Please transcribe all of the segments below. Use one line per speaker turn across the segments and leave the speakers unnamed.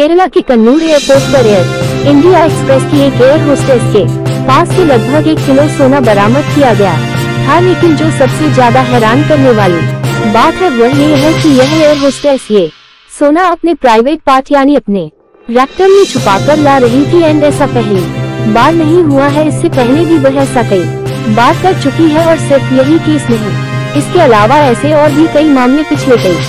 केरला के कन्नूर एयरपोर्ट पर air India express की एक एयर होस्टेस के पास से लगभग 1 किलो सोना बरामद किया गया था। लेकिन जो सबसे ज्यादा हैरान करने वाली बात है वह ये है कि यह एयर होस्टेस ये सोना अपने प्राइवेट पार्ट यानी अपने रेक्टम में छुपाकर ला रही थी। एंड ऐसा पहली बार नहीं हुआ है, इससे पहले भी वह ऐसा कई बार कर चुकी है। और सिर्फ यही केस नहीं, इसके अलावा ऐसे और भी कई मामले पिछले कई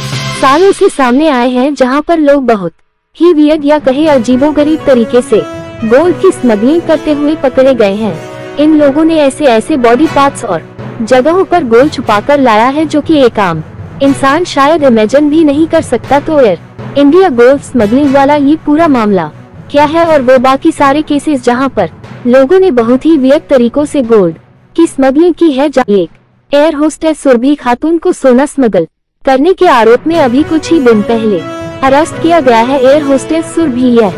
सालों से सामने आए हैं जहां पर लोग बहुत ही वियर्ड या कहे अजीबोगरीब तरीके से गोल्ड की स्मगलिंग करते हुए पकड़े गए हैं। इन लोगों ने ऐसे बॉडी पार्ट्स और जगहों पर गोल्ड छुपाकर लाया है जो कि एक आम इंसान शायद इमेजिन भी नहीं कर सकता। तो एयर इंडिया गोल्ड स्मगलिंग वाला ये पूरा मामला क्या है और वो बाकी सारे केसेस जहां पर लोगों ने बहुत ही वियर्ड तरीकों से गोल्ड की स्मगलिंग की है। एक एयर होस्टेस सुरभि खातून को सोना स्मगल करने के आरोप में अभी कुछ ही दिन पहले अरेस्ट किया गया है। एयर होस्टेस सुरभि यह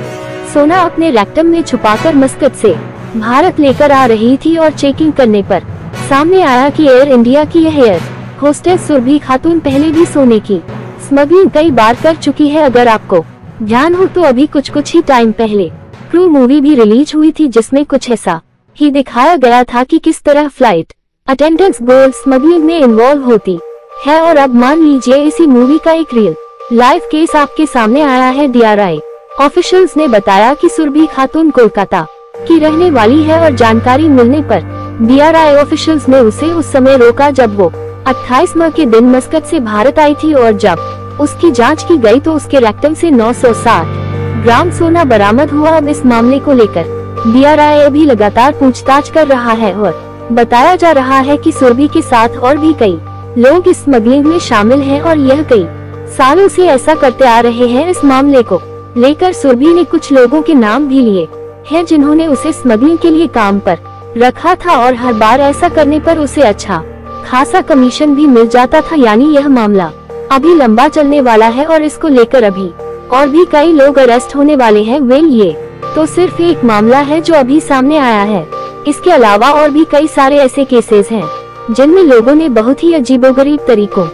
सोना अपने रेक्टम में छुपाकर मस्कत से भारत लेकर आ रही थी और चेकिंग करने पर सामने आया कि एयर इंडिया की यह एयर होस्टेस सुरभि खातून पहले भी सोने की स्मगलिंग कई बार कर चुकी है। अगर आपको ध्यान हो तो अभी कुछ ही टाइम पहले क्रू मूवी भी रिलीज हुई थी जिसमें कुछ ऐसा ही दिखाया गया था कि किस तरह फ्लाइट अटेंडेंट्स गोल्ड स्मगलिंग में इन्वॉल्व होती है। और अब मान लीजिए इसी मूवी का एक रियल लाइव केस आपके सामने आया है। DRI ऑफिशियल्स ने बताया कि सुरभि खातून कोलकाता की रहने वाली है और जानकारी मिलने पर DRI ऑफिशियल्स ने उसे उस समय रोका जब वो 28 मई के दिन मस्कत से भारत आई थी। और जब उसकी जांच की गई तो उसके रेक्टम से 960 ग्राम सोना बरामद हुआ। अब इस मामले को लेकर DRI अभी लगातार पूछताछ कर रहा है और बताया जा रहा है कि सुरभि के साथ और भी कई लोग इस स्मगलिंग में शामिल हैं और यह कई सालों से ऐसा करते आ रहे हैं। इस मामले को लेकर सुरभि ने कुछ लोगों के नाम भी लिए हैं जिन्होंने उसे स्मगलिंग के लिए काम पर रखा था और हर बार ऐसा करने पर उसे अच्छा खासा कमीशन भी मिल जाता था। यानी यह मामला अभी लंबा चलने वाला है और इसको लेकर अभी और भी कई लोग अरेस्ट होने वाले हैं। वेल ये तो सिर्फ एक मामला है जो अभी सामने आया है, इसके अलावा और भी कई सारे ऐसे केसेस हैं जिनमें लोगों ने बहुत ही अजीबोगरीब तरीकों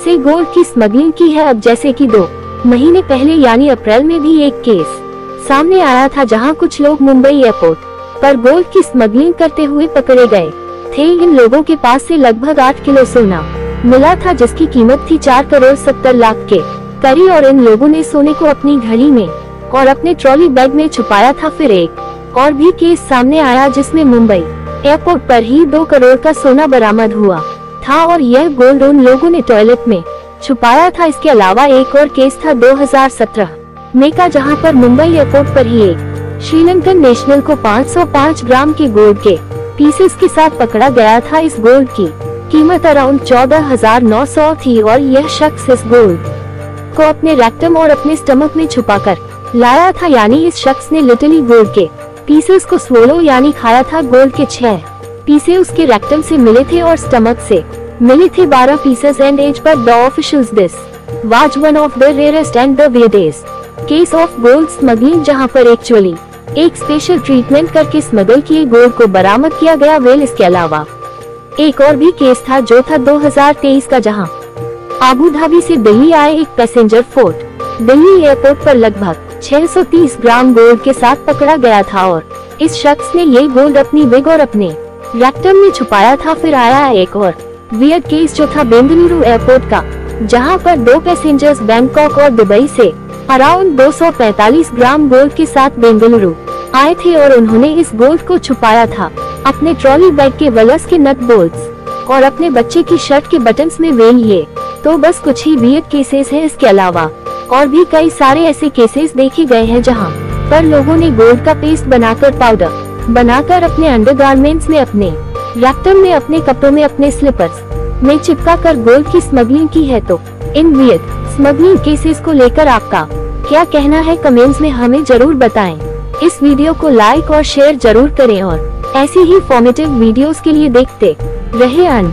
से गोल्ड की स्मगलिंग की है। अब जैसे कि 2 महीने पहले यानी अप्रैल में भी एक केस सामने आया था जहां कुछ लोग मुंबई एयरपोर्ट पर गोल्ड की स्मगलिंग करते हुए पकड़े गए थे। इन लोगों के पास से लगभग 8 किलो सोना मिला था जिसकी कीमत थी 4 करोड़ 70 लाख के करीब। और इन लोगों ने सोने को अपनी घड़ी में और अपने ट्रॉली बैग में छुपाया था। फिर एक और भी केस सामने आया जिसमें मुंबई एयरपोर्ट पर ही 2 करोड़ का सोना बरामद हुआ था और यह गोल्ड उन लोगों ने टॉयलेट में छुपाया था। इसके अलावा एक और केस था 2017 में का जहां पर मुंबई एयरपोर्ट पर ही एक श्रीलंकन नेशनल को 505 ग्राम के गोल्ड के पीसेस के साथ पकड़ा गया था। इस गोल्ड की कीमत अराउंड 14,900 थी और यह शख्स इस गोल्ड को अपने रेक्टम और अपने स्टमक में छुपाकर लाया था। यानी इस शख्स ने लिटरली गोल्ड के पीसेस को स्वोलो यानी खाया था। गोल्ड के 6 पीसे उसके रेक्टम से मिले थे और स्टमक से मिले थे 12 pieces. And as per the officials this was one of the rarest and the weirdest case of gold smuggling जहां पर एक्चुअली एक स्पेशल ट्रीटमेंट करके स्मगल किए गोल्ड को बरामद किया गया। वेल इसके अलावा एक और भी केस था जो था 2023 का जहां आबू धाबी से दिल्ली आए एक पैसेंजर फोर्ट दिल्ली एयरपोर्ट पर लगभग 630 ग्राम गोल्ड के साथ पकड़ा गया था और इस शख्स ने ये गोल्ड अपनी विग और अपने रेक्टम में छुपाया था। फिर आया एक और वियर्ड केस जो था बेंगलुरु एयरपोर्ट का जहां पर 2 पैसेंजर्स बैंकॉक और दुबई से अराउंड 245 ग्राम गोल्ड के साथ बेंगलुरु आए थे और उन्होंने इस गोल्ड को छुपाया था अपने ट्रॉली बैग के वलस के नट बोल्ट्स और अपने बच्चे की शर्ट के बटन्स में। वेल ये तो बस कुछ ही वियर्ड केसेस हैं, इसके अलावा और भी कई सारे ऐसे केसेस देखे गए हैं जहां पर लोगों ने गोल्ड का पेस्ट बनाकर पाउडर बनाकर अपने अंडरगारमेंट्स में, अपने रेक्टम में, अपने कपड़ों में, अपने स्लीपर्स में चिपका कर गोल्ड की स्मगलिंग की है। तो इन वियर्ड स्मगलिंग केसेस को लेकर आपका क्या कहना है कमेंट्स में हमें जरूर बताएं। इस वीडियो को लाइक और शेयर जरूर करें और ऐसी ही फॉर्मेटिव वीडियोस के लिए देखते रहे अन।